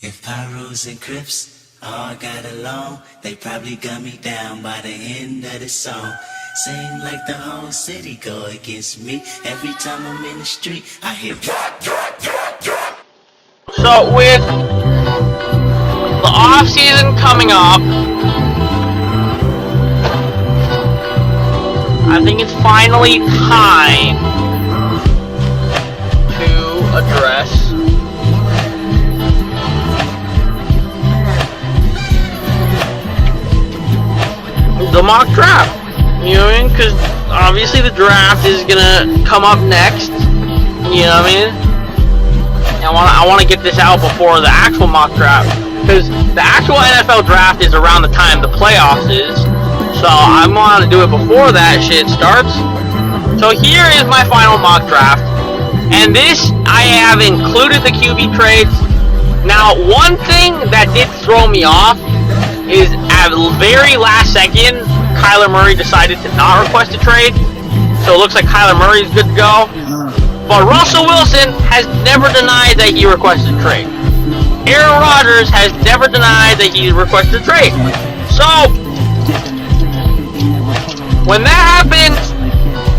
If Pyros and Crips all got along, they probably got me down by the end of the song. Seem like the whole city go against me. Every time I'm in the street, I hear drop, drop, drop, drop. So with the off season coming up, I think it's finally time to address the mock draft. You know what I mean? Because obviously the draft is gonna come up next. You know what I mean? I want to get this out before the actual mock draft, because the actual NFL draft is around the time the playoffs is. So I want to do it before that shit starts. So here is my final mock draft, and this I have included the QB trades. Now, one thing that did throw me off is at the very last second, Kyler Murray decided to not request a trade. So it looks like Kyler Murray is good to go. But Russell Wilson has never denied that he requested a trade. Aaron Rodgers has never denied that he requested a trade. So, when that happens,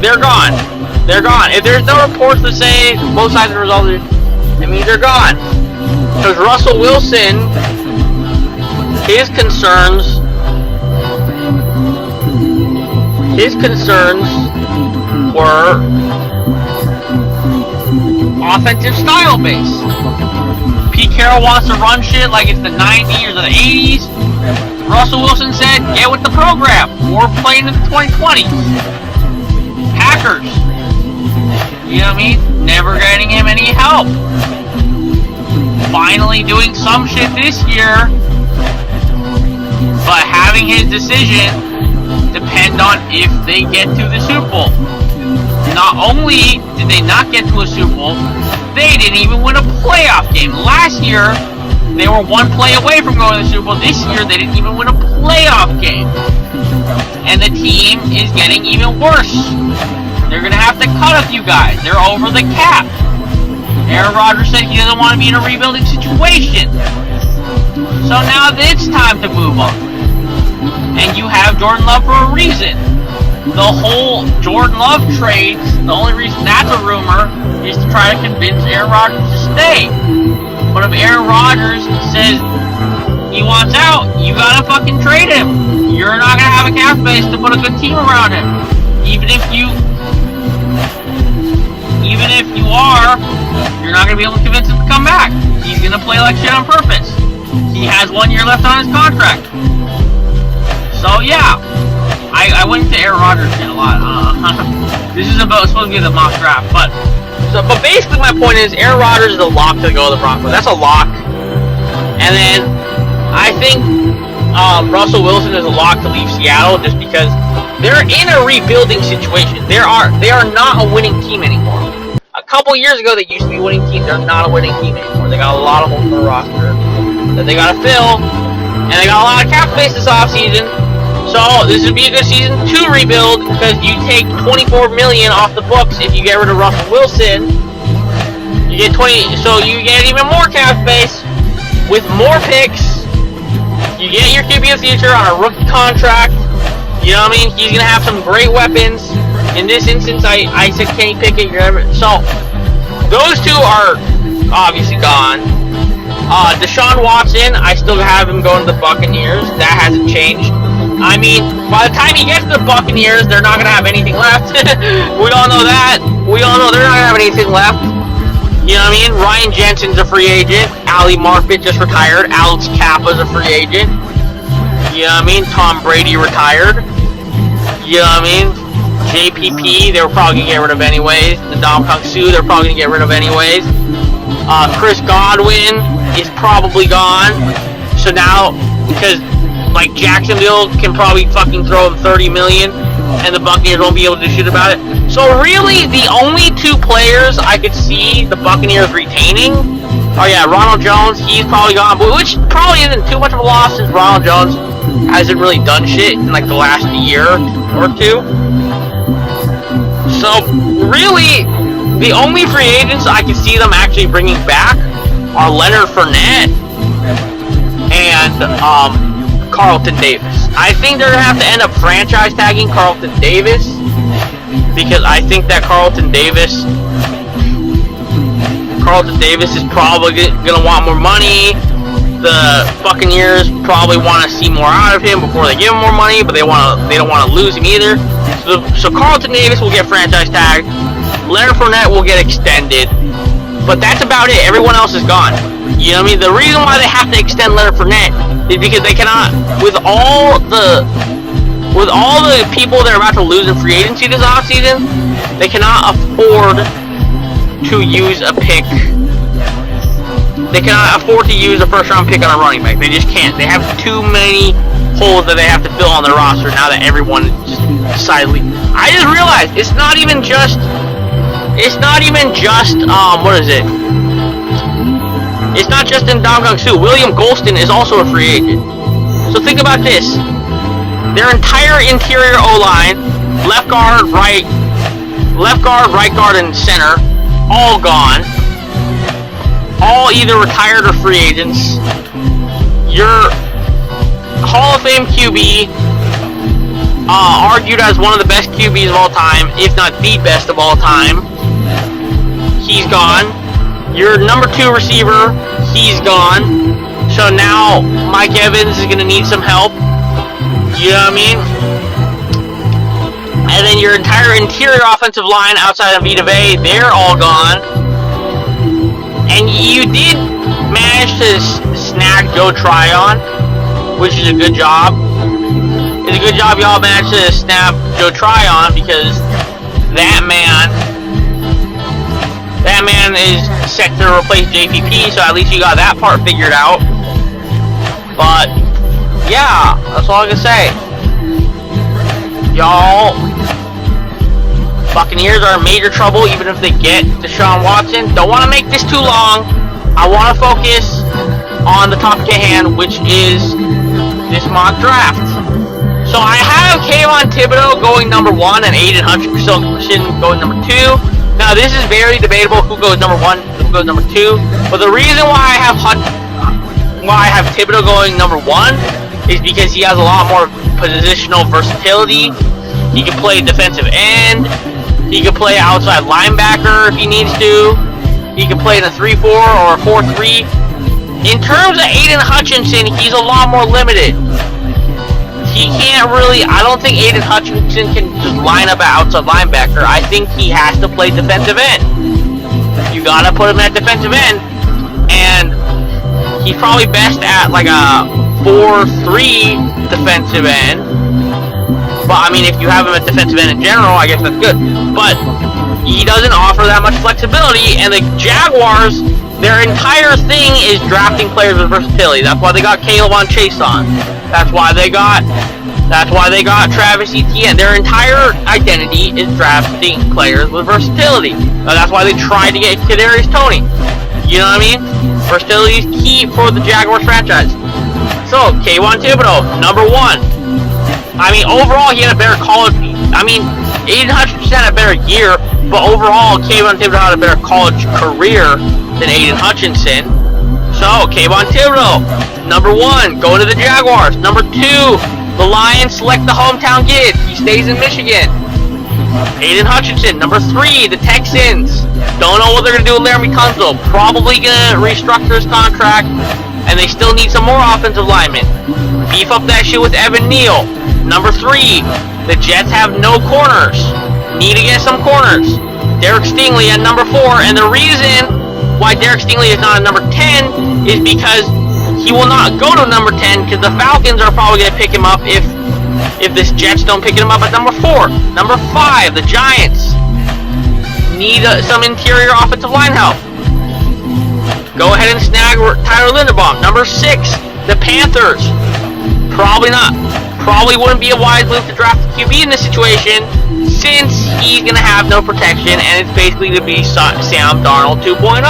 they're gone. They're gone. If there's no reports that say both sides of the result, it means they're gone. Because Russell Wilson, his concerns were offensive style base. Pete Carroll wants to run shit like it's the 90s or the 80s. Russell Wilson said, get with the program. We're playing in the 2020s. Packers. You know what I mean? Never getting him any help. Finally doing some shit this year, but having his decision depend on if they get to the Super Bowl. Not only did they not get to a Super Bowl, they didn't even win a playoff game. Last year, they were one play away from going to the Super Bowl. This year, they didn't even win a playoff game. And the team is getting even worse. They're going to have to cut a few guys. They're over the cap. Aaron Rodgers said he doesn't want to be in a rebuilding situation. So now it's time to move on. And you have Jordan Love for a reason. The whole Jordan Love trades, the only reason that's a rumor is to try to convince Aaron Rodgers to stay. But if Aaron Rodgers says he wants out, you gotta fucking trade him. You're not gonna have a cap space to put a good team around him. Even if you are, you're not gonna be able to convince him to come back. He's gonna play like shit on purpose. He has 1 year left on his contract. So yeah, I went to Aaron Rodgers a lot. This is supposed to be the mock draft, but basically my point is Aaron Rodgers is a lock to go to the Broncos. That's a lock. And then I think Russell Wilson is a lock to leave Seattle just because they're in a rebuilding situation. They are not a winning team anymore. A couple years ago they used to be a winning team. They're not a winning team anymore. They got a lot of holes in the roster that they gotta fill, and they got a lot of cap space this offseason. So this would be a good season to rebuild because you take $24 million off the books if you get rid of Russell Wilson. You get you get even more cap space with more picks. You get your QB of the future on a rookie contract. You know what I mean? He's gonna have some great weapons. In this instance, I said Kenny Pickett. So those two are obviously gone. Deshaun Watson, I still have him going to the Buccaneers. That hasn't changed. I mean, by the time he gets to the Buccaneers, they're not going to have anything left. We all know that. We all know they're not going to have anything left. You know what I mean? Ryan Jensen's a free agent. Ali Marpet just retired. Alex Kappa's a free agent. You know what I mean? Tom Brady retired. You know what I mean? JPP, they were probably going to get rid of anyways. Ndamukong Suh, they're probably going to get rid of anyways. Chris Godwin is probably gone. So now, because like Jacksonville can probably fucking throw him $30 million, and the Buccaneers won't be able to do shit about it. So really, the only two players I could see the Buccaneers retaining are Ronald Jones. He's probably gone, but which probably isn't too much of a loss since Ronald Jones hasn't really done shit in like the last year or two. So really, the only free agents I can see them actually bringing back are Leonard Fournette and Carlton Davis. I think they're gonna have to end up franchise tagging Carlton Davis, because I think that Carlton Davis is probably gonna want more money. The Buccaneers probably want to see more out of him before they give him more money, but they don't want to lose him either. So Carlton Davis will get franchise tagged. Leonard Fournette will get extended, but that's about it. Everyone else is gone. You know what I mean? The reason why they have to extend Leonard Fournette is because they cannot, with all the people they're about to lose in free agency this offseason, they cannot afford to use a pick. They cannot afford to use a first-round pick on a running back. They just can't. They have too many holes that they have to fill on their roster now that everyone is just decidedly. I just realized it's not even just what is it? It's not just in Ndamukong Suh. William Golston is also a free agent. So think about this: their entire interior O-line, left guard, right guard, and center, all gone. All either retired or free agents. Your Hall of Fame QB, argued as one of the best QBs of all time, if not the best of all time, he's gone. Your number 2 receiver, he's gone. So now Mike Evans is going to need some help. You know what I mean? And then your entire interior offensive line outside of Vita Vea, they're all gone. And you did manage to snag Joe Tryon, which is a good job. It's a good job y'all managed to snap Joe Tryon, because that man is set to replace JPP, so at least you got that part figured out. But yeah, that's all I can say. Y'all, Buccaneers are in major trouble even if they get Deshaun Watson. Don't want to make this too long. I want to focus on the topic at hand, which is this mock draft. So I have Kayvon Thibodeau going number 1 and Aiden Hutchinson going number 2. Now this is very debatable who goes number 1, who goes number 2. But the reason why I have Thibodeau going number 1 is because he has a lot more positional versatility. He can play defensive end. He can play outside linebacker if he needs to. He can play in a 3-4 or a 4-3. In terms of Aiden Hutchinson, he's a lot more limited. He can't really, I don't think Aiden Hutchinson can just line up at outside linebacker. I think he has to play defensive end. You gotta put him at defensive end. And he's probably best at like a 4-3 defensive end. But I mean, if you have him at defensive end in general, I guess that's good. But he doesn't offer that much flexibility, and the Jaguars, their entire thing is drafting players with versatility. That's why they got Caleb on Chase on. That's why they got Travis Etienne. Their entire identity is drafting players with versatility. That's why they tried to get Kadarius Toney. You know what I mean? Versatility is key for the Jaguars franchise. So, Kayvon Thibodeau, number 1. I mean, overall, he had a better college. I mean, Aiden Hutchinson had a better year, but overall, Kayvon Thibodeau had a better college career than Aiden Hutchinson. So, Kayvon Thibodeau, number 1, going to the Jaguars. Number 2, the Lions select the hometown kid. He stays in Michigan. Aiden Hutchinson, number 3, the Texans. Don't know what they're going to do with Laramie Tunsil. Probably going to restructure his contract, and they still need some more offensive linemen. Beef up that shit with Evan Neal. Number 3, the Jets have no corners. Need to get some corners. Derek Stingley at number 4, and the reason why Derek Stingley is not at number 10 is because he will not go to number 10, because the Falcons are probably going to pick him up if the Jets don't pick him up at number 4. Number 5, the Giants need some interior offensive line help. Go ahead and snag Tyler Linderbaum. Number 6, the Panthers. Probably wouldn't be a wise move to draft a QB in this situation, since he's going to have no protection, and it's basically to be Sam Darnold 2.0.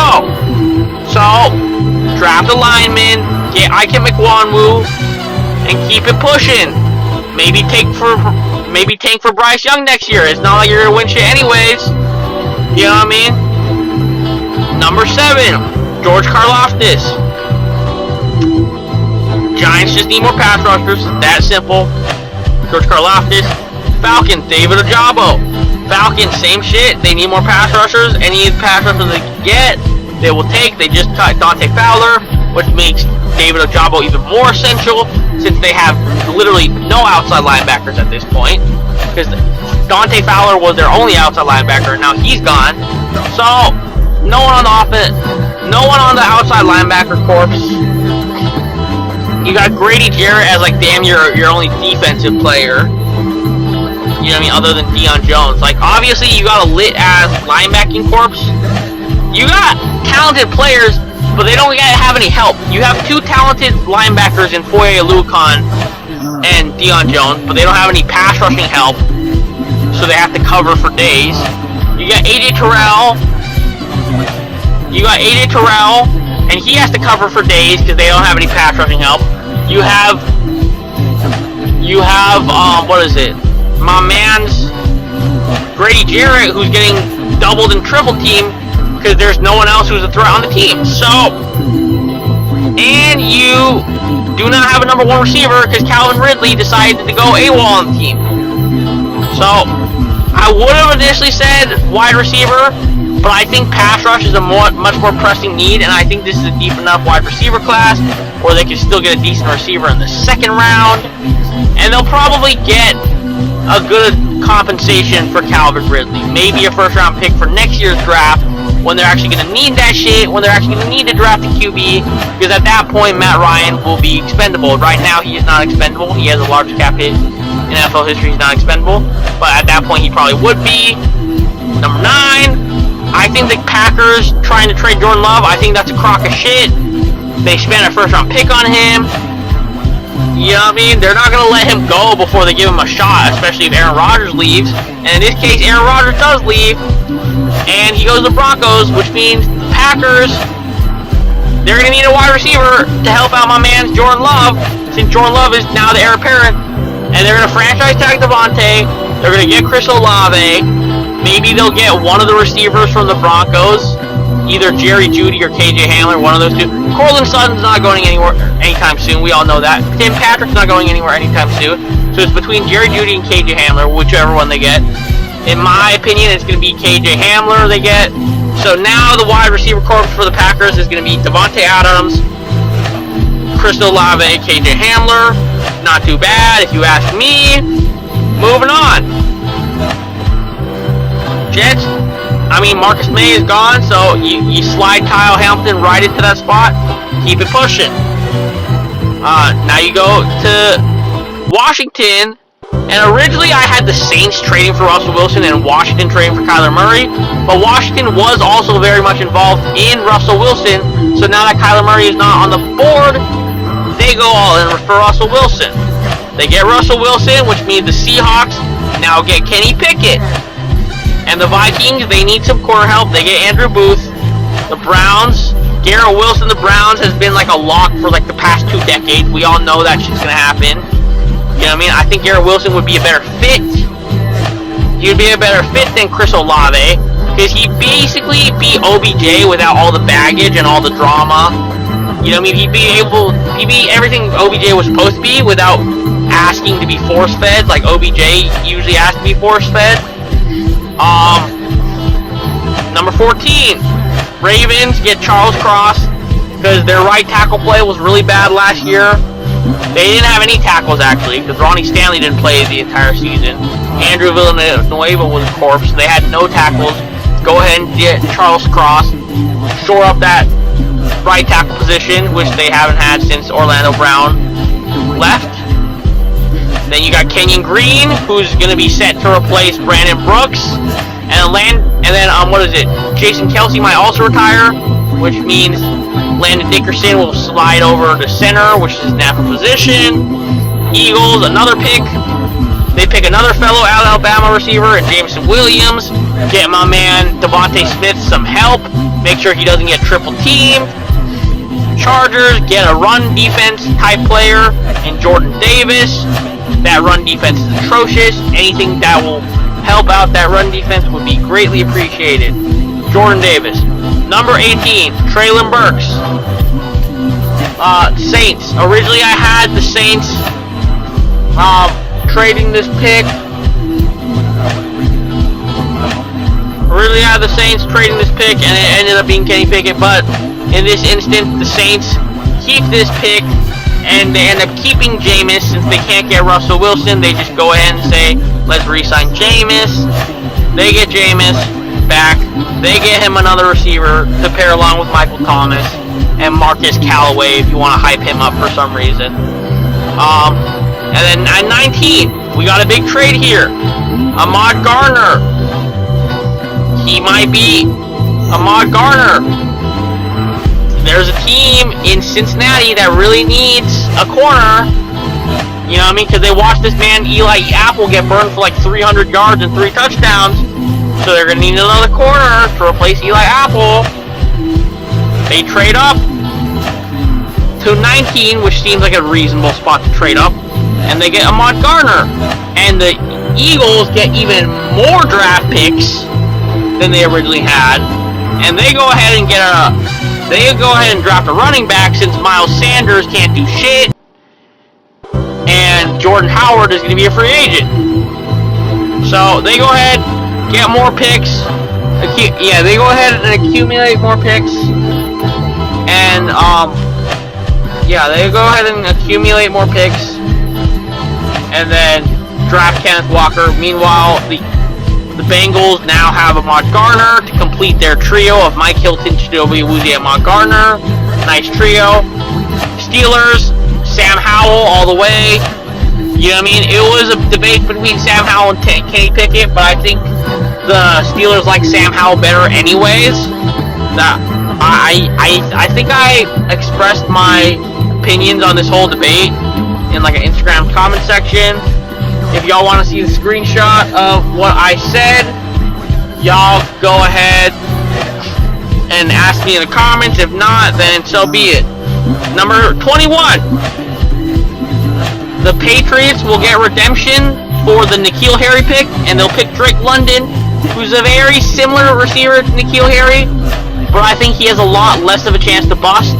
So, draft a lineman, get Ike McWanwu, and keep it pushing. Maybe tank for Bryce Young next year. It's not like you're going to win shit anyways. You know what I mean? Number 7, George Karlaftis. Giants just need more pass rushers. That simple. George Karlaftis. Falcons, David Ojabo. Falcons, same shit. They need more pass rushers. Any pass rushers they can get, they will take. They just cut Dante Fowler, which makes David Ojabo even more essential since they have literally no outside linebackers at this point. Because Dante Fowler was their only outside linebacker, and now he's gone. So, no one on the offense, no one on the outside linebacker corps. You got Grady Jarrett as like damn your only defensive player. You know what I mean? Other than Deion Jones. Like, obviously, you got a lit-ass linebacking corps. You got talented players, but they don't have any help. You have two talented linebackers in Foye Oluokun and Deion Jones, but they don't have any pass rushing help, so they have to cover for days. You got AJ Terrell. And he has to cover for days because they don't have any pass rushing help. You have, what is it? My man's Grady Jarrett, who's getting doubled and triple teamed because there's no one else who's a threat on the team. So, and you do not have a number one receiver because Calvin Ridley decided to go AWOL on the team. So, I would have initially said wide receiver, but I think pass rush is a much more pressing need, and I think this is a deep enough wide receiver class where they can still get a decent receiver in the second round, and they'll probably get a good compensation for Calvin Ridley. Maybe a first round pick for next year's draft when they're actually going to need that shit, when they're actually going to need to draft a QB, because at that point Matt Ryan will be expendable. Right now he is not expendable. He has a large cap hit in NFL history. He's not expendable, but at that point he probably would be. Number 9, I think the Packers trying to trade Jordan Love, I think that's a crock of shit. They spent a first round pick on him. You know what I mean? They're not going to let him go before they give him a shot, especially if Aaron Rodgers leaves. And in this case, Aaron Rodgers does leave, and he goes to the Broncos, which means the Packers, they're going to need a wide receiver to help out my man Jordan Love, since Jordan Love is now the heir apparent. And they're going to franchise tag Devontae. They're going to get Chris Olave. Maybe they'll get one of the receivers from the Broncos, either Jerry Jeudy or KJ Hamler, one of those two. Courtland Sutton's not going anywhere anytime soon. We all know that. Tim Patrick's not going anywhere anytime soon. So it's between Jerry Jeudy and KJ Hamler, whichever one they get. In my opinion, it's going to be KJ Hamler they get. So now the wide receiver corps for the Packers is going to be Devontae Adams, Chris Olave, KJ Hamler. Not too bad, if you ask me. Moving on. Jets. Marcus May is gone, so you slide Kyle Hamilton right into that spot. Keep it pushing. Now you go to Washington, and originally I had the Saints trading for Russell Wilson and Washington trading for Kyler Murray, but Washington was also very much involved in Russell Wilson, so now that Kyler Murray is not on the board, they go all in for Russell Wilson. They get Russell Wilson, which means the Seahawks now get Kenny Pickett. And the Vikings, they need some corner help. They get Andrew Booth. The Browns, Garrett Wilson, the Browns has been like a lock for like the past 2 decades. We all know that shit's going to happen. You know what I mean? I think Garrett Wilson would be a better fit. He would be a better fit than Chris Olave, because he basically beat OBJ without all the baggage and all the drama. You know what I mean? He'd be everything OBJ was supposed to be without asking to be force-fed, like OBJ usually asks to be force-fed. Number 14, Ravens get Charles Cross, because their right tackle play was really bad last year. They didn't have any tackles, actually, because Ronnie Stanley didn't play the entire season. Andrew Villanueva was a corpse, so they had no tackles. Go ahead and get Charles Cross, shore up that right tackle position, which they haven't had since Orlando Brown left. Then you got Kenyon Green, who's going to be set to replace Brandon Brooks. And then Jason Kelce might also retire, which means Landon Dickerson will slide over to center, which is his natural position. Eagles, another pick. They pick another fellow Alabama receiver, and Jameson Williams. Get my man Devontae Smith some help. Make sure he doesn't get triple teamed. Chargers get a run defense type player in Jordan Davis. That run defense is atrocious. Anything that will help out that run defense would be greatly appreciated. Jordan Davis. Number 18, Treylon Burks. Saints. Originally, I had the Saints trading this pick. And it ended up being Kenny Pickett. But in this instance, the Saints keep this pick, and they end up keeping Jameis. Since they can't get Russell Wilson, they just go ahead and say, let's re-sign Jameis. They get Jameis back. They get him another receiver to pair along with Michael Thomas and Marcus Callaway if you want to hype him up for some reason. And then at 19, we got a big trade here. Ahmad Gardner. He might be Ahmad Gardner. There's a team in Cincinnati that really needs a corner. You know what I mean? Because they watched this man, Eli Apple, get burned for like 300 yards and 3 touchdowns. So they're going to need another corner to replace Eli Apple. They trade up to 19, which seems like a reasonable spot to trade up. And they get Ahmad Gardner. And the Eagles get even more draft picks than they originally had. And they go ahead and draft a running back since Miles Sanders can't do shit. And Jordan Howard is going to be a free agent. So they go ahead, get more picks. They go ahead and accumulate more picks. And they go ahead and accumulate more picks. And then draft Kenneth Walker. Meanwhile, the Bengals now have Ahmad Gardner to complete their trio of Mike Hilton, Chidobe Awuzie, Ahmad Gardner. Nice trio. Steelers, Sam Howell all the way. You know what I mean? It was a debate between Sam Howell and Kenny Pickett, but I think the Steelers like Sam Howell better anyways. I think I expressed my opinions on this whole debate in like an Instagram comment section. If y'all want to see the screenshot of what I said, y'all go ahead and ask me in the comments. If not, then so be it. Number 21. The Patriots will get redemption for the N'Keal Harry pick, and they'll pick Drake London, who's a very similar receiver to N'Keal Harry, but I think he has a lot less of a chance to bust,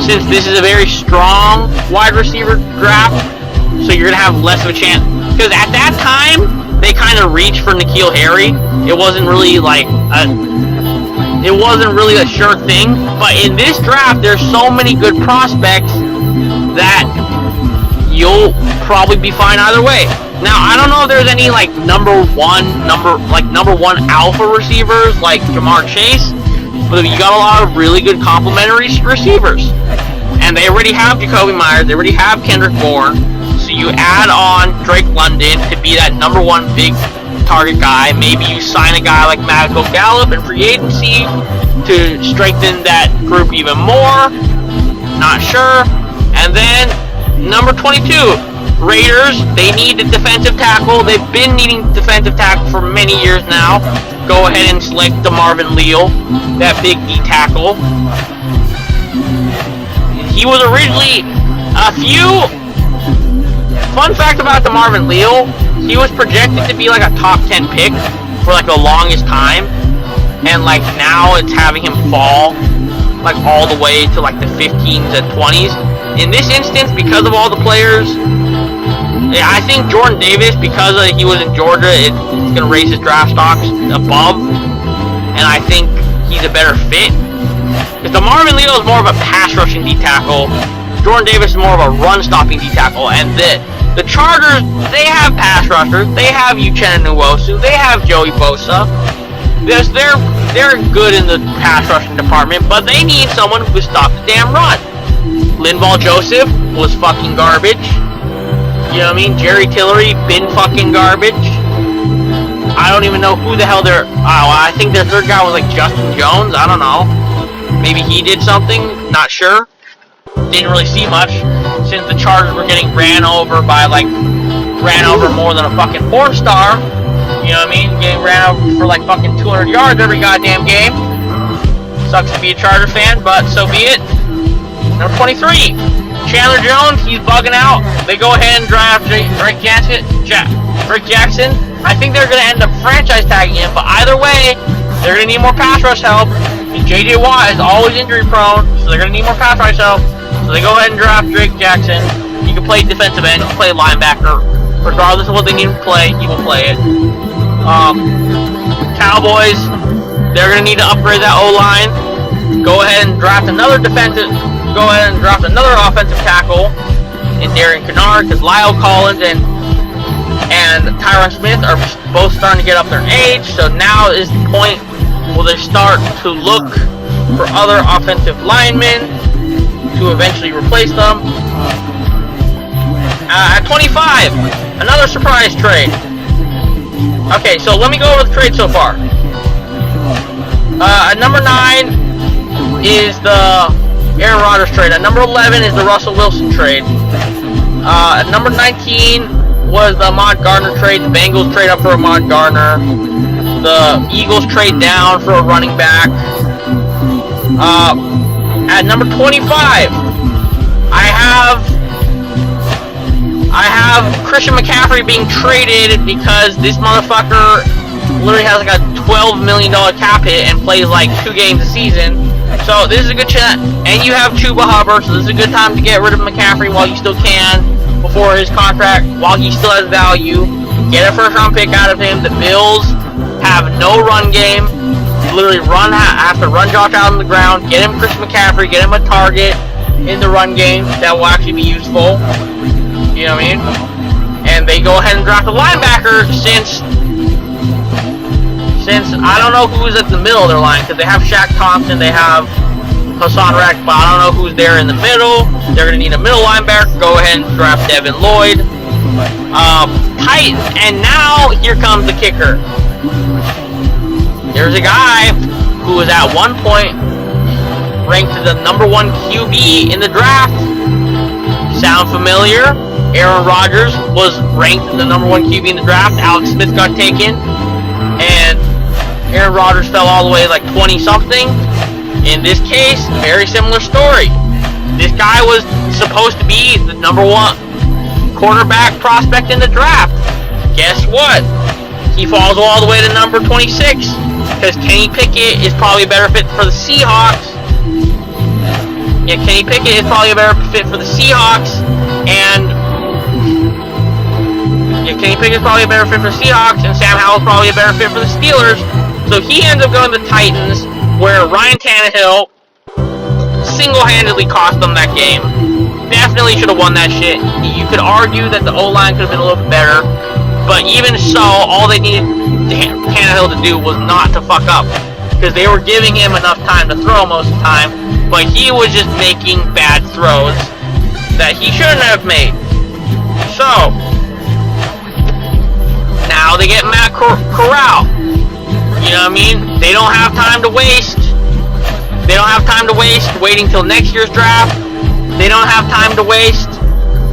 since this is a very strong wide receiver draft, so you're going to have less of a chance. Because at that time, they kind of reached for N'Keal Harry. It wasn't really like a sure thing, but in this draft, there's so many good prospects that you'll probably be fine either way. Now, I don't know if there's any like number one alpha receivers like Jamar Chase, but you got a lot of really good complementary receivers. And they already have Jacoby Myers, they already have Kendrick Bourne, so you add on Drake London to be that number one big target guy. Maybe you sign a guy like Madco Gallup in free agency to strengthen that group even more. Not sure. And then number 22, Raiders, they need a defensive tackle. They've been needing defensive tackle for many years now. Go ahead and select DeMarvin Leal, that big D tackle. He was originally fun fact about DeMarvin Leal, he was projected to be like a top 10 pick for like the longest time. And like now it's having him fall like all the way to like the 15s and 20s. In this instance, because of all the players, I think Jordan Davis, because he was in Georgia, it's going to raise his draft stocks above, and I think he's a better fit. Because DeMarvin Leal is more of a pass-rushing D-tackle, Jordan Davis is more of a run-stopping D-tackle, and the Chargers, they have pass rushers, they have Uchenna Nwosu, they have Joey Bosa. They're good in the pass-rushing department, but they need someone who can stop the damn run. Linval Joseph was fucking garbage. You know what I mean? Jerry Tillery, been fucking garbage. I don't even know who the hell I think their third guy was like Justin Jones. I don't know. Maybe he did something. Not sure. Didn't really see much, since the Chargers were getting ran over more than a fucking porn star. You know what I mean? Getting ran over for like fucking 200 yards every goddamn game. Sucks to be a Charger fan, but so be it. Number 23, Chandler Jones, he's bugging out. They go ahead and draft Drake Jackson. I think they're going to end up franchise tagging him, but either way, they're going to need more pass rush help. And J.J. Watt is always injury prone, so they're going to need more pass rush help. So they go ahead and draft Drake Jackson. He can play defensive end, he can play linebacker. Regardless of what they need to play, he will play it. Cowboys, they're going to need to upgrade that O-line. Go ahead and draft another offensive tackle in Darian Kennard, because Lyle Collins and Tyron Smith are both starting to get up their age. So now is the point where they start to look for other offensive linemen to eventually replace them. At 25, another surprise trade. Okay, so let me go over the trade so far. At number 9 is the Aaron Rodgers trade. At number 11 is the Russell Wilson trade. At number 19 was the Ahmad Gardner trade. The Bengals trade up for Ahmad Gardner. The Eagles trade down for a running back. At number 25, I have Christian McCaffrey being traded because this motherfucker literally has like a $12 million cap hit and plays like 2 games a season. So this is a good chance. And you have Chuba Hubbard, so this is a good time to get rid of McCaffrey while you still can, before his contract, while he still has value. Get a first round pick out of him. The Bills have no run game. You literally have to run Josh Allen on the ground. Get him Christian McCaffrey. Get him a target in the run game that will actually be useful. You know what I mean? And they go ahead and draft a linebacker since I don't know who's at the middle of their line, because they have Shaq Thompson, they have Hassan Reddick, but I don't know who's there in the middle. They're going to need a middle linebacker. Go ahead and draft Devin Lloyd. Tight, and now here comes the kicker. There's a guy who was at one point ranked as the number 1 QB in the draft. Sound familiar? Aaron Rodgers was ranked as the number 1 QB in the draft. Alex Smith got taken, and Aaron Rodgers fell all the way like 20-something. In this case, very similar story. This guy was supposed to be the number 1 quarterback prospect in the draft. Guess what? He falls all the way to number 26, because Kenny Pickett is probably a better fit for the Seahawks. Yeah, Kenny Pickett is probably a better fit for the Seahawks, and Sam Howell's probably a better fit for the Steelers. So he ends up going to the Titans, where Ryan Tannehill single-handedly cost them that game. Definitely should have won that shit. You could argue that the O-line could have been a little bit better, but even so, all they needed Tannehill to do was not to fuck up, because they were giving him enough time to throw most of the time, but he was just making bad throws that he shouldn't have made. So now they get Matt Corral. You know what I mean? They don't have time to waste. Waiting till next year's draft. They don't have time to waste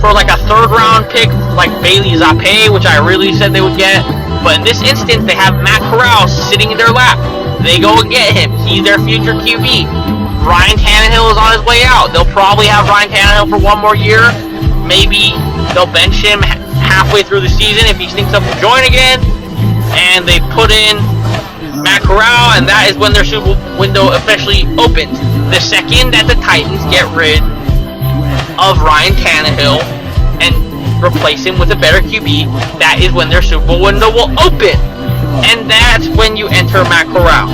for like a 3rd round pick like Bailey Zappi, which I really said they would get. But in this instance, they have Matt Corral sitting in their lap. They go and get him. He's their future QB. Ryan Tannehill is on his way out. They'll probably have Ryan Tannehill for 1 more year. Maybe they'll bench him halfway through the season if he sneaks up to join again. And they put in Matt Corral, and that is when their Super Bowl window officially opens. The second that the Titans get rid of Ryan Tannehill and replace him with a better QB, that is when their Super Bowl window will open. And that's when you enter Matt Corral.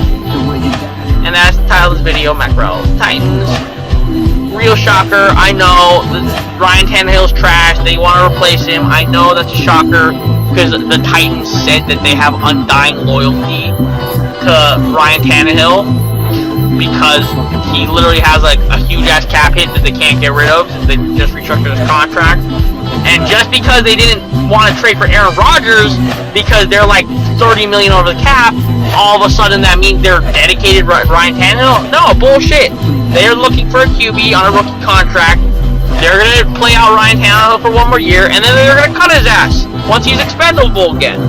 And that's the title of this video, Matt Corral. Titans. Real shocker. I know Ryan Tannehill's trash. They want to replace him. I know that's a shocker, because the Titans said that they have undying loyalty to Ryan Tannehill, because he literally has like a huge ass cap hit that they can't get rid of since they just restructured his contract. And just because they didn't want to trade for Aaron Rodgers because they're like $30 million over the cap, all of a sudden that means they're dedicated to Ryan Tannehill? No, bullshit. They're looking for a QB on a rookie contract. They're going to play out Ryan Tannehill for 1 more year, and then they're going to cut his ass once he's expendable again.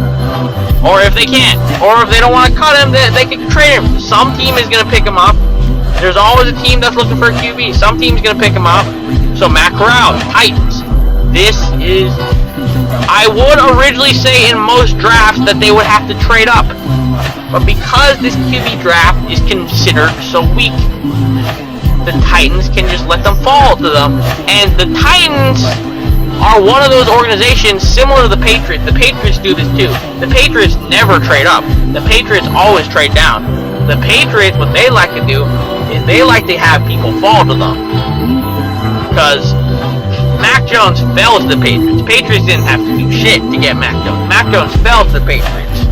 Or if they can't. Or if they don't want to cut him, they can trade him. Some team is going to pick him up. There's always a team that's looking for a QB. Some team's going to pick him up. So Matt Corral, Titans. This is... I would originally say in most drafts that they would have to trade up. But because this QB draft is considered so weak, the Titans can just let them fall to them. And the Titans are one of those organizations similar to the Patriots. The Patriots do this too. The Patriots never trade up. The Patriots always trade down. The Patriots, what they like to do is they like to have people fall to them. Because Mac Jones fell to the Patriots. Patriots didn't have to do shit to get Mac Jones. Mac Jones fell to the Patriots.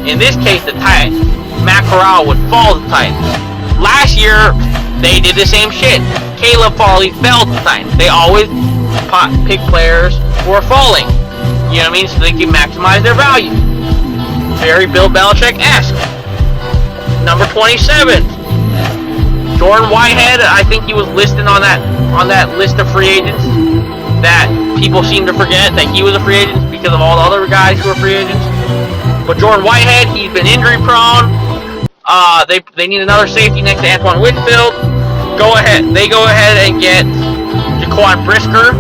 In this case, the Titans, Matt Corral would fall to the Titans. Last year, they did the same shit. Caleb Farley fell to the Titans. They always pick players who are falling. You know what I mean? So they can maximize their value. Very Bill Belichick-esque. Number 27. Jordan Whitehead, I think he was listed on that list of free agents that people seem to forget that he was a free agent because of all the other guys who were free agents. But Jordan Whitehead, he's been injury prone. They need another safety next to Antoine Winfield. They go ahead and get Jaquan Brisker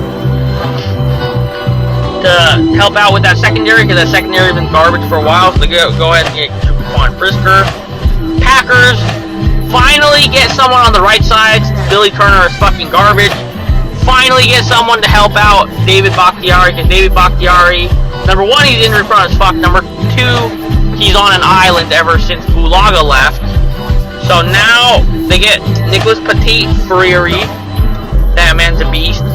to help out with that secondary, because that secondary has been garbage for a while. So they go ahead and get Jaquan Brisker. Packers finally get someone on the right side. Billy Turner is fucking garbage. Finally get someone to help out David Bakhtiari, because David Bakhtiari, number one, he's injury prone as fuck. Number two, he's on an island ever since Bulaga left. So now they get Nicholas Petit-Frere. That man's a beast.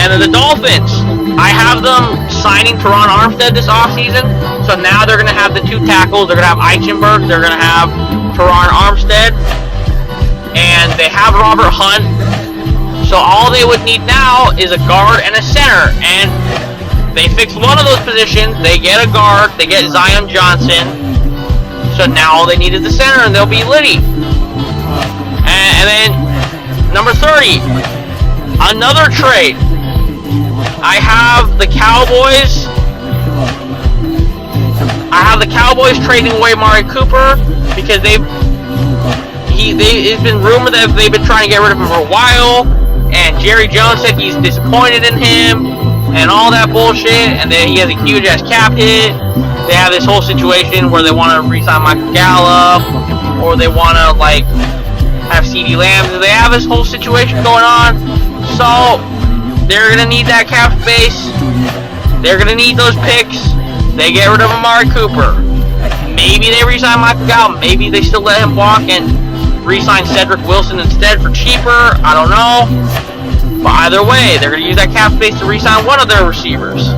And then the Dolphins, I have them signing Teron Armstead this offseason. So now they're going to have the two tackles. They're going to have Eichenberg. They're going to have Teron Armstead. And they have Robert Hunt. So all they would need now is a guard and a center. And they fix one of those positions. They get a guard. They get Zion Johnson. So now all they need is the center, and they'll be litty. And then number 30, another trade. I have the Cowboys. Trading away Amari Cooper because it's been rumored that they've been trying to get rid of him for a while, and Jerry Jones said he's disappointed in him and all that bullshit, and then he has a huge ass cap hit. They have this whole situation where they want to re-sign Michael Gallup, or they want to have CeeDee Lamb. They have this whole situation going on, so they're gonna need that cap space. They're gonna need those picks. They get rid of Amari Cooper. Maybe they re-sign Michael Gallup. Maybe they still let him walk and re-sign Cedric Wilson instead for cheaper. I don't know. But either way, they're gonna use that cap space to re-sign one of their receivers.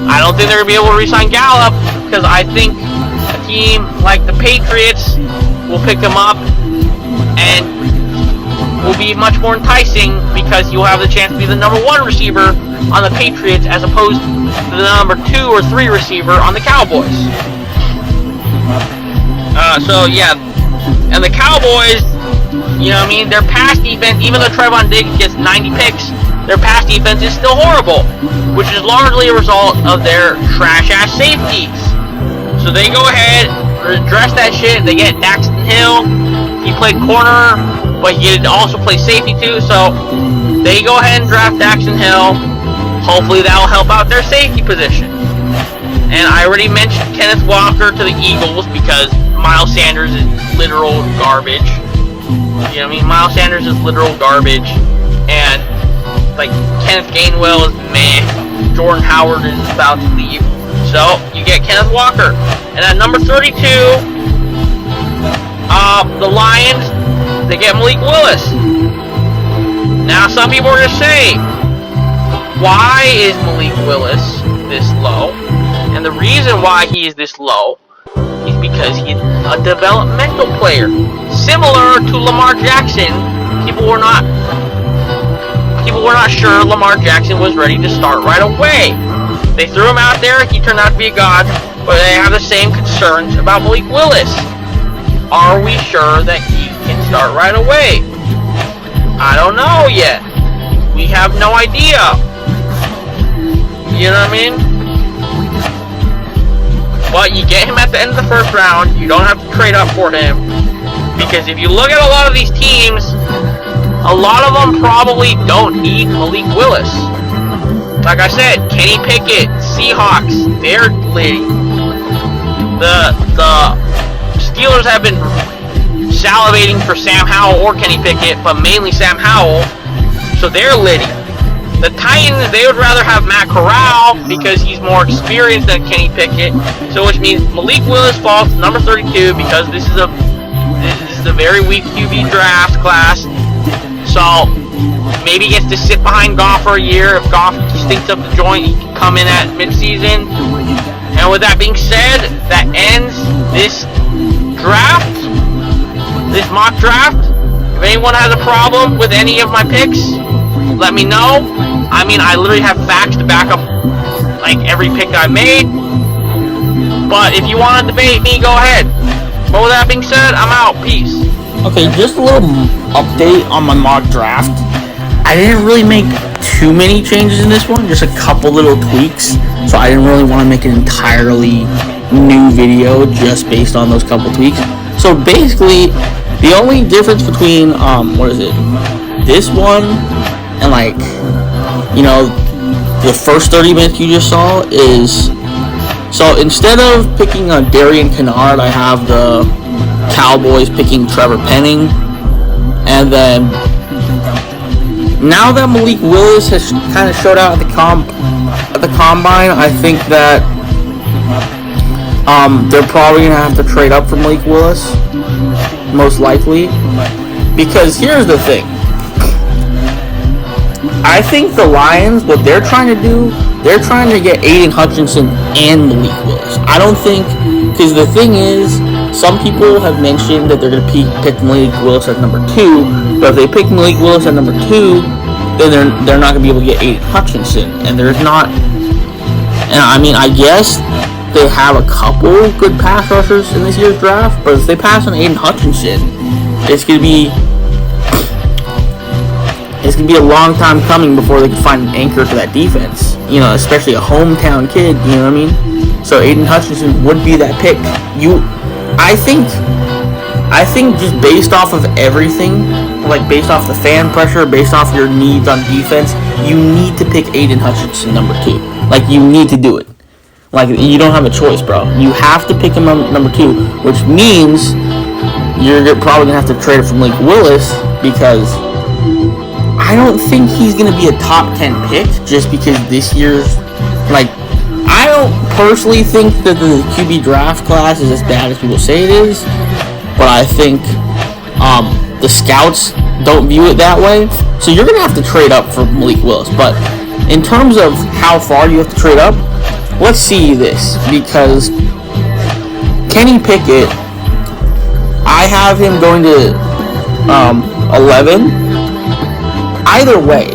I don't think they're gonna be able to re-sign Gallup, because I think a team like the Patriots will pick him up and will be much more enticing, because you'll have the chance to be the number one receiver on the Patriots as opposed to the number 2 or 3 receiver on the Cowboys. So yeah, and the Cowboys, you know what I mean, their pass defense, even though Trevon Diggs gets 90 picks, their pass defense is still horrible, which is largely a result of their trash-ass safeties. So they go ahead, address that shit. They get Daxton Hill. He played corner, but he also play safety too. So they go ahead and draft Daxton Hill. Hopefully that will help out their safety position. And I already mentioned Kenneth Walker to the Eagles because Miles Sanders is literal garbage. You know what I mean? Miles Sanders is literal garbage. And Kenneth Gainwell is meh. Jordan Howard is about to leave. So you get Kenneth Walker. And at number 32, the Lions, they get Malik Willis. Now some people are going to say, why is Malik Willis this low? And the reason why he is this low is because he's a developmental player. Similar to Lamar Jackson, people were not sure Lamar Jackson was ready to start right away. They threw him out there, he turned out to be a god, but they have the same concerns about Malik Willis. Are we sure that he can start right away? I don't know yet. We have no idea. You know what I mean? But you get him at the end of the first round. You don't have to trade up for him. Because if you look at a lot of these teams, a lot of them probably don't need Malik Willis. Like I said, Kenny Pickett, Seahawks, they're litty. The Steelers have been salivating for Sam Howell or Kenny Pickett, but mainly Sam Howell, so they're litty. The Titans, they would rather have Matt Corral because he's more experienced than Kenny Pickett, so which means Malik Willis falls to number 32 because this is a very weak QB draft class. So maybe he gets to sit behind Goff for a year. If Goff stinks up the joint, he can come in at midseason. And with that being said, that ends this draft, this mock draft. If anyone has a problem with any of my picks, let me know. I mean, I literally have facts to back up like every pick I made. But if you want to debate me, go ahead. But with that being said, I'm out. Peace. Okay, just a little update on my mock draft. I didn't really make too many changes in this one, just a couple little tweaks. So I didn't really want to make an entirely new video just based on those couple tweaks. So basically, the only difference between, this one and like, the first 30 minutes you just saw is, so instead of picking Darian Kennard, I have the Cowboys picking Trevor Penning, and then now that Malik Willis has kind of showed out at the combine, I think that they're probably gonna have to trade up for Malik Willis, most likely, because here's the thing. I think the Lions, what they're trying to do, they're trying to get Aiden Hutchinson and Malik Willis. I don't think, because the thing is, some people have mentioned that they're going to pick Malik Willis at number 2, but if they pick Malik Willis at number 2, then they're not going to be able to get Aiden Hutchinson, and there's not, and I mean, I guess they have a couple good pass rushers in this year's draft, but if they pass on Aiden Hutchinson, it's going to be a long time coming before they can find an anchor for that defense. Especially a hometown kid, you know what I mean? So Aiden Hutchinson would be that pick. I think just based off of everything, like based off the fan pressure, based off your needs on defense, you need to pick Aiden Hutchinson number 2. Like, you need to do it. Like, you don't have a choice, bro. You have to pick him number 2, which means you're probably going to have to trade it for Malik Willis, because I don't think he's going to be a top 10 pick just because this year's, I don't personally think that the QB draft class is as bad as people say it is, but I think the scouts don't view it that way. So you're going to have to trade up for Malik Willis. But in terms of how far you have to trade up, let's see this, because Kenny Pickett, I have him going to 11. Either way,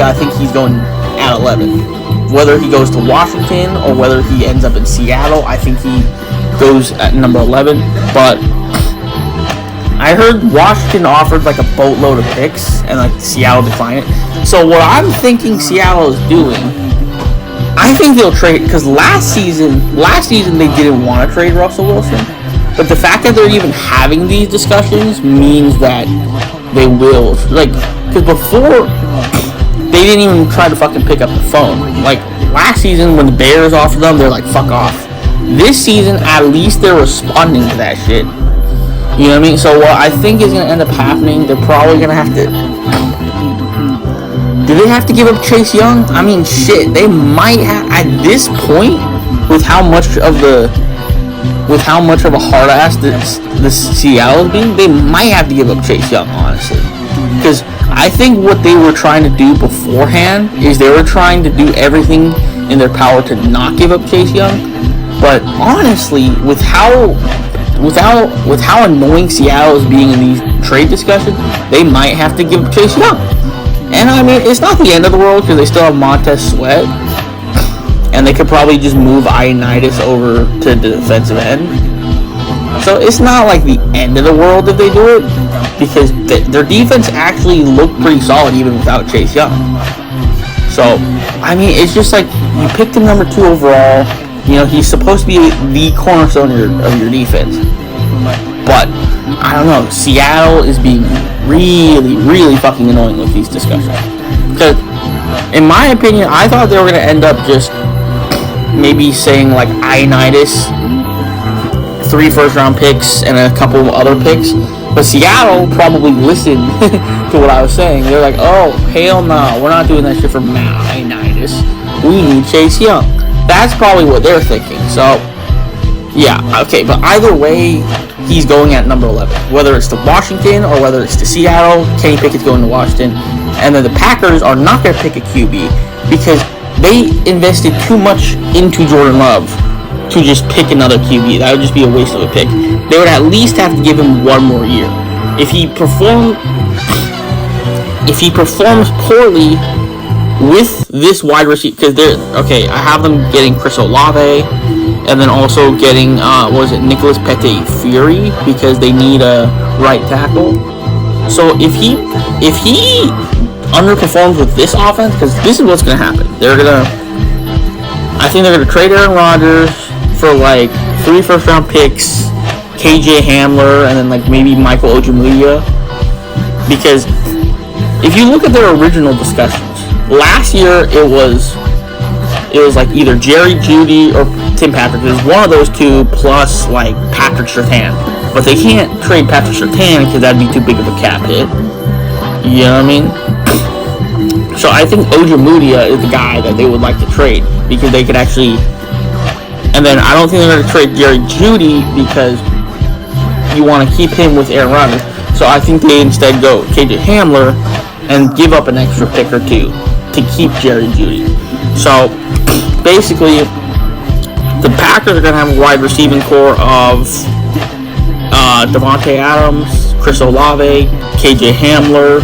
I think he's going at 11. Whether he goes to Washington or whether he ends up in Seattle, I think he goes at number 11. But I heard Washington offered like a boatload of picks, and like Seattle declined it. So what I'm thinking Seattle is doing, I think they'll trade, because last season they didn't want to trade Russell Wilson. But the fact that they're even having these discussions means that they will. Because before, they didn't even try to fucking pick up the phone. Like, last season, when the Bears offered them, they're like, fuck off. This season, at least they're responding to that shit. You know what I mean? So what I think is going to end up happening, they're probably going to have to... Do they have to give up Chase Young? I mean, shit, they might have... At this point, with how much of a hard ass this Seattle is being, they might have to give up Chase Young, honestly. Because I think what they were trying to do beforehand is they were trying to do everything in their power to not give up Chase Young. But honestly, with how annoying Seattle is being in these trade discussions, they might have to give up Chase Young. And I mean, it's not the end of the world because they still have Montez Sweat, and they could probably just move Ioannidis over to the defensive end. So it's not like the end of the world if they do it, because their defense actually looked pretty solid even without Chase Young. So, I mean, it's just like, you picked him number 2 overall. He's supposed to be the cornerstone of your defense. But, I don't know, Seattle is being really, really fucking annoying with these discussions. Because, in my opinion, I thought they were going to end up just maybe saying, like, Ioannidis 3 first-round picks and a couple of other picks. But Seattle probably listened to what I was saying. They're like, oh, hell no, we're not doing that shit for Matt Ioannidis. We need Chase Young. That's probably what they're thinking. So, yeah, okay. But either way, he's going at number 11. Whether it's to Washington or whether it's to Seattle, Kenny Pickett's going to Washington. And then the Packers are not going to pick a QB because they invested too much into Jordan Love to just pick another QB. That would just be a waste of a pick. They would at least have to give him 1 more year. If he performs poorly with this wide receiver, because I have them getting Chris Olave, and then also getting Nicholas Pete-Fury, because they need a right tackle. So if he underperforms with this offense, because this is what's going to happen. I think they're going to trade Aaron Rodgers for like 3 first-round picks, KJ Hamler, and then like maybe Michael Ojemudia. Because if you look at their original discussions, last year it was like either Jerry Jeudy or Tim Patrick. It was one of those two plus like Patrick Surtain. But they can't trade Patrick Surtain because that'd be too big of a cap hit. You know what I mean? So I think Ojemudia is the guy that they would like to trade because they could actually. And then I don't think they're going to trade Jerry Jeudy because you want to keep him with Aaron Rodgers. So I think they instead go KJ Hamler and give up an extra pick or 2 to keep Jerry Jeudy. So basically, the Packers are going to have a wide receiving core of Devontae Adams, Chris Olave, KJ Hamler,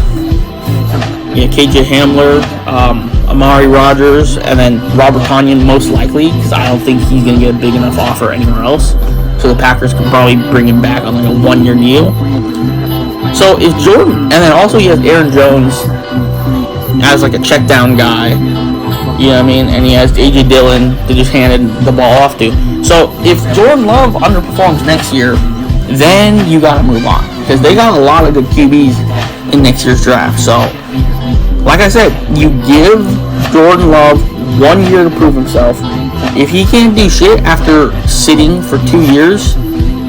Amari Rodgers, and then Robert Tonyan most likely, because I don't think he's going to get a big enough offer anywhere else. So the Packers can probably bring him back on like a 1-year deal. So if Jordan, and then also he has Aaron Jones as like a check down guy, you know what I mean, and he has AJ Dillon to just hand the ball off to. So if Jordan Love underperforms next year, then you got to move on, because they got a lot of good QBs in next year's draft. So like I said, you give Jordan Love 1 year to prove himself. If he can't do shit after sitting for 2 years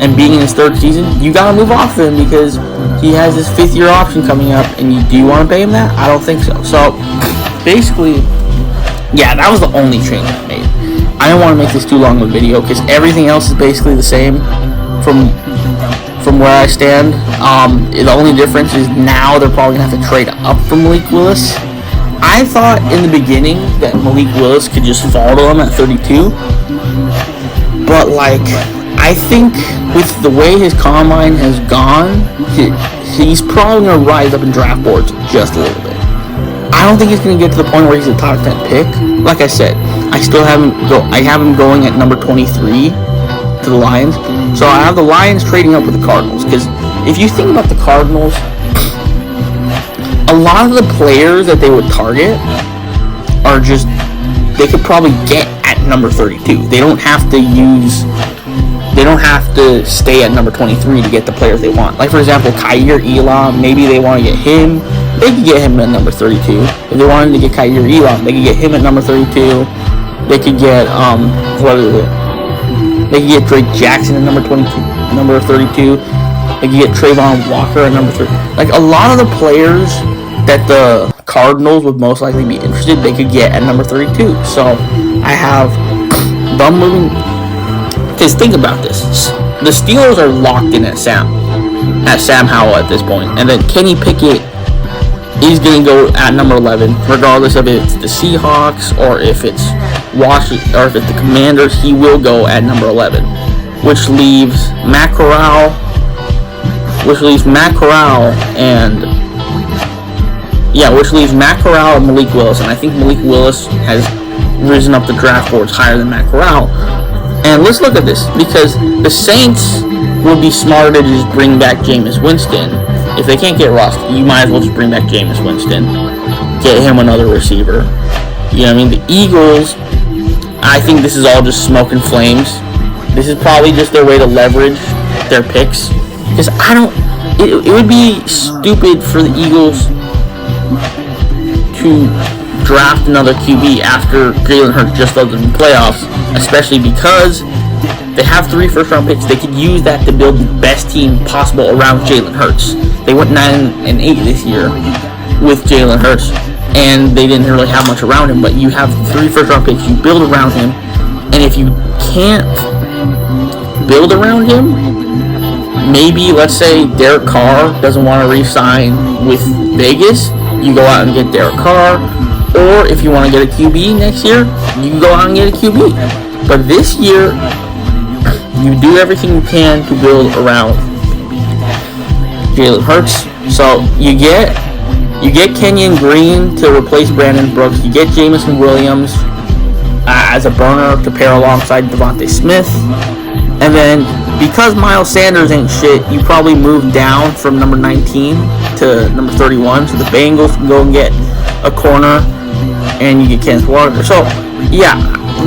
and being in his 3rd season, you gotta move off of him because he has his 5th year option coming up, and do you want to pay him that? I don't think so. So basically, yeah, that was the only change I made. I didn't want to make this too long of a video because everything else is basically the same from where I stand. The only difference is now they're probably going to have to trade up for Malik Willis. I thought in the beginning that Malik Willis could just fall to them at 32. But, like, I think with the way his combine has gone, he's probably going to rise up in draft boards just a little bit. I don't think he's going to get to the point where he's a top 10 pick. Like I said, I have him going at number 23 to the Lions. So I have the Lions trading up with the Cardinals, because if you think about the Cardinals, a lot of the players that they would target are just, they could probably get at number 32. They don't have to stay at number 23 to get the players they want. Like, for example, Kaiir Elam, maybe they want to get him. They could get him at number 32. If they wanted to get Kaiir Elam, they could get him at number 32. They could get, They could get Drake Jackson at number 32. They could get Trayvon Walker at number 3. Like, a lot of the players that the Cardinals would most likely be interested, they could get at number 32. So I have them moving. Because think about this. The Steelers are locked in at Sam Howell at this point. And then Kenny Pickett is going to go at number 11, regardless of if it's the Seahawks or if it's Washington or if it's the Commanders. He will go at number 11, which leaves Matt Corral and Malik Willis. And I think Malik Willis has risen up the draft boards higher than Matt Corral. And let's look at this, because the Saints would be smarter to just bring back Jameis Winston. If they can't get Russ, you might as well just bring back Jameis Winston. Get him another receiver. You know what I mean? The Eagles, I think this is all just smoke and flames. This is probably just their way to leverage their picks. Because it would be stupid for the Eagles to draft another QB after Jalen Hurts just does in the playoffs, especially because They have 3 first-round picks. They could use that to build the best team possible around Jalen Hurts. They went 9-8 this year with Jalen Hurts, and they didn't really have much around him. But you have 3 first-round picks. You build around him, and if you can't build around him, maybe, let's say, Derek Carr doesn't want to re-sign with Vegas, you go out and get Derek Carr. Or if you want to get a QB next year, you can go out and get a QB. But this year, you do everything you can to build around Jalen Hurts. So you get Kenyon Green to replace Brandon Brooks. You get Jameson Williams as a burner to pair alongside Devontae Smith. And then, because Miles Sanders ain't shit, you probably move down from number 19 to number 31. So the Bengals can go and get a corner, and you get Kenneth Walker. So, yeah,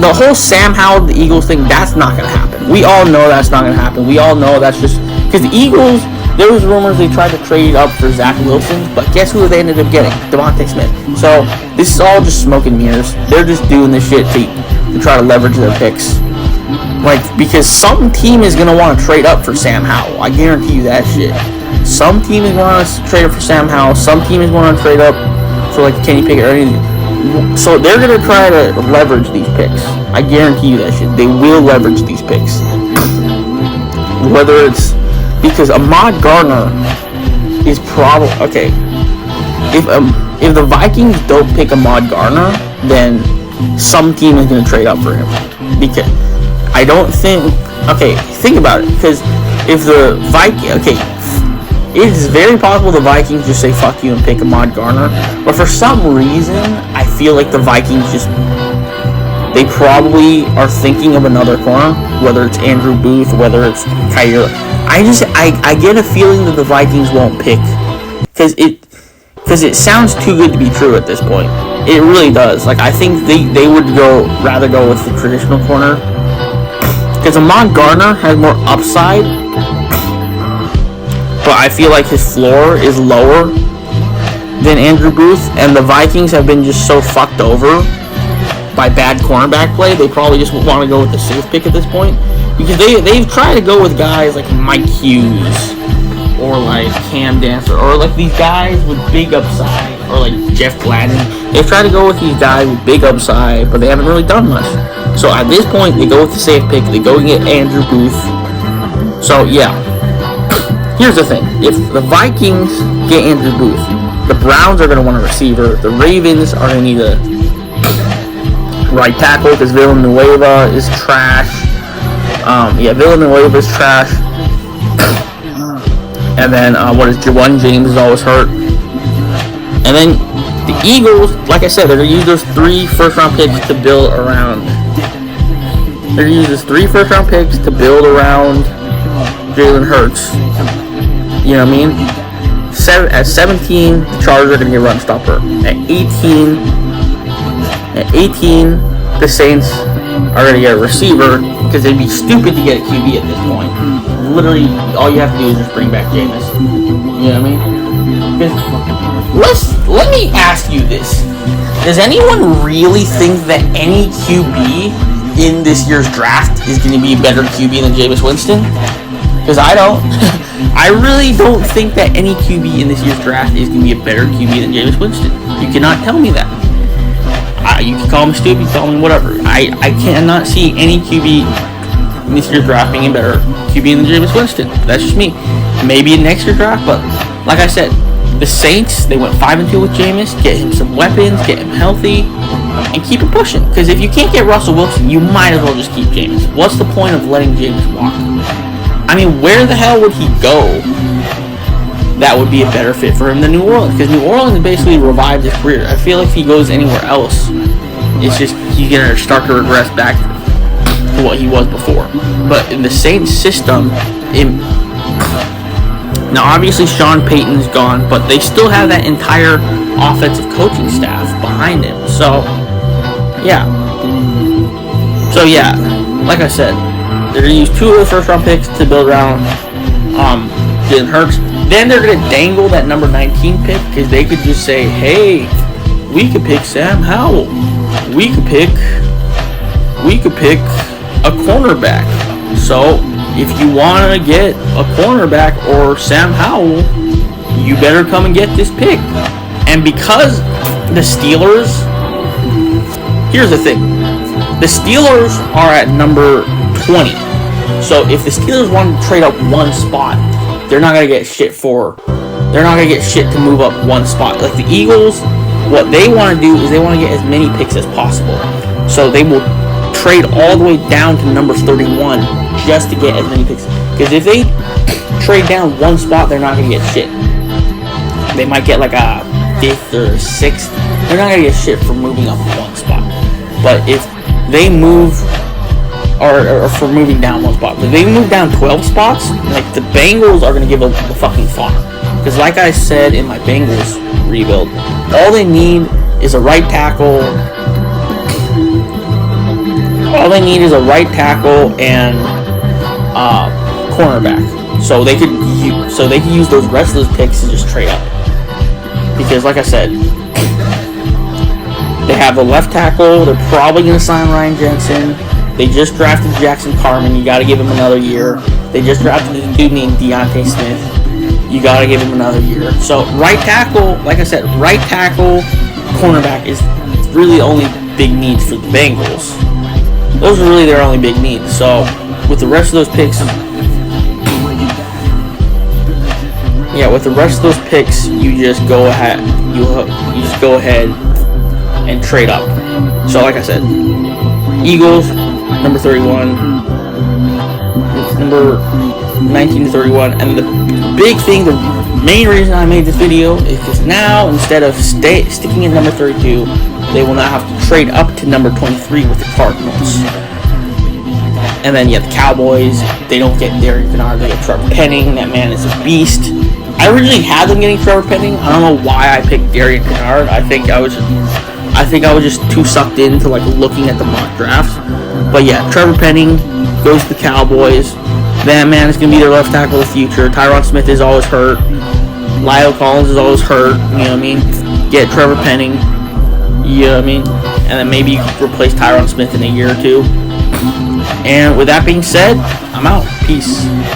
the whole Sam Howell, the Eagles thing, that's not going to happen. We all know that's not going to happen. We all know that's just... Because the Eagles, there was rumors they tried to trade up for Zach Wilson, but guess who they ended up getting? Devontae Smith. So, this is all just smoke and mirrors. They're just doing this shit to try to leverage their picks. Like, because some team is going to want to trade up for Sam Howell. I guarantee you that shit. Some team is going to trade up for Sam Howell. Some team is going to trade up for, like, Kenny Pickett or anything. So they're going to try to leverage these picks. I guarantee you that shit. They will leverage these picks. Whether it's because Ahmad Gardner is probably... Okay. If the Vikings don't pick Ahmad Gardner, then some team is going to trade up for him. Because I don't think... Okay, think about it. Because if the Vikings... Okay, it is very possible the Vikings just say fuck you and pick Ahmad Gardner. But for some reason, I feel like the Vikings just... They probably are thinking of another corner. Whether it's Andrew Booth, whether it's Kyler. I get a feeling that the Vikings won't pick. Because it sounds too good to be true at this point. It really does. Like, I think they would rather go with the traditional corner. Because Ahmad Gardner has more upside. But I feel like his floor is lower than Andrew Booth. And the Vikings have been just so fucked over by bad cornerback play. They probably just want to go with the safe pick at this point. Because they've tried to go with guys like Mike Hughes. Or like Cam Dancer. Or like these guys with big upside. Or like Jeff Gladden. They've tried to go with these guys with big upside. But they haven't really done much. So at this point, they go with the safe pick. They go and get Andrew Booth. So yeah. Here's the thing. If the Vikings get Andrew Booth, the Browns are going to want a receiver. The Ravens are going to need a right tackle because Villanueva is trash. Villanueva is trash. And then, Jawan James is always hurt. And then the Eagles, like I said, they're going to use those 3 first-round picks to build around. They're going to use those 3 first-round picks to build around Jalen Hurts. You know what I mean? At 17, the Chargers are going to get a run stopper. At 18, the Saints are going to get a receiver because they'd be stupid to get a QB at this point. Literally, all you have to do is just bring back Jameis. You know what I mean? Let me ask you this. Does anyone really think that any QB in this year's draft is going to be a better QB than Jameis Winston? Because I don't. I really don't think that any QB in this year's draft is going to be a better QB than Jameis Winston. You cannot tell me that. You can call me stupid, you can call me whatever. I cannot see any QB in this year's draft being a better QB than Jameis Winston. That's just me. Maybe in next year's draft, but like I said, the Saints, they went 5-2 with Jameis. Get him some weapons, get him healthy, and keep it pushing. Because if you can't get Russell Wilson, you might as well just keep Jameis. What's the point of letting Jameis walk? I mean, where the hell would he go that would be a better fit for him than New Orleans? Because New Orleans basically revived his career. I feel like if he goes anywhere else, it's just he's going to start to regress back to what he was before. But in the Saints system, now obviously Sean Payton's gone, but they still have that entire offensive coaching staff behind him. So, yeah. Like I said, they're going to use 2 of the first-round picks to build around Jalen Hurts. Then they're going to dangle that number 19 pick because they could just say, hey, we could pick Sam Howell. We could pick a cornerback. So, if you want to get a cornerback or Sam Howell, you better come and get this pick. And because the Steelers, here's the thing, the Steelers are at number 20. So if the Steelers want to trade up one spot, they're not gonna get shit to move up one spot. Like the Eagles, what they want to do is they want to get as many picks as possible. So they will trade all the way down to number 31 just to get as many picks. Because if they trade down one spot, they're not gonna get shit. They might get like a 5th or 6th. They're not gonna get shit for moving up one spot. But if they move, or for moving down one spot, if they move down 12 spots, like the Bengals are gonna give a fucking fuck. Because like I said in my Bengals rebuild, all they need is a right tackle. All they need is a right tackle and cornerback. So they could use those rest of those picks to just trade up. Because like I said, they have a left tackle. They're probably going to sign Ryan Jensen. They just drafted Jackson Carman. You got to give him another year. They just drafted a dude named Deontay Smith. You got to give him another year. So right tackle, like I said, right tackle, cornerback is really only big needs for the Bengals. Those are really their only big needs. So with the rest of those picks, you just go ahead. You just go ahead and trade up. So like I said, Eagles number 31, number 19 to 31, and the big thing, the main reason I made this video is because now instead of sticking at number 32, they will now have to trade up to number 23 with the Cardinals. And then the Cowboys, they don't get Darian Kinnard, they get Trevor Penning. That man is a beast. I originally had them getting Trevor Penning. I don't know why I picked Darian Kinnard. I think I was just too sucked into like looking at the mock drafts. But yeah, Trevor Penning goes to the Cowboys. That man is gonna be their left tackle of the future. Tyron Smith is always hurt. Lyle Collins is always hurt. You know what I mean? Get Trevor Penning. You know what I mean? And then maybe you can replace Tyron Smith in a year or two. And with that being said, I'm out. Peace.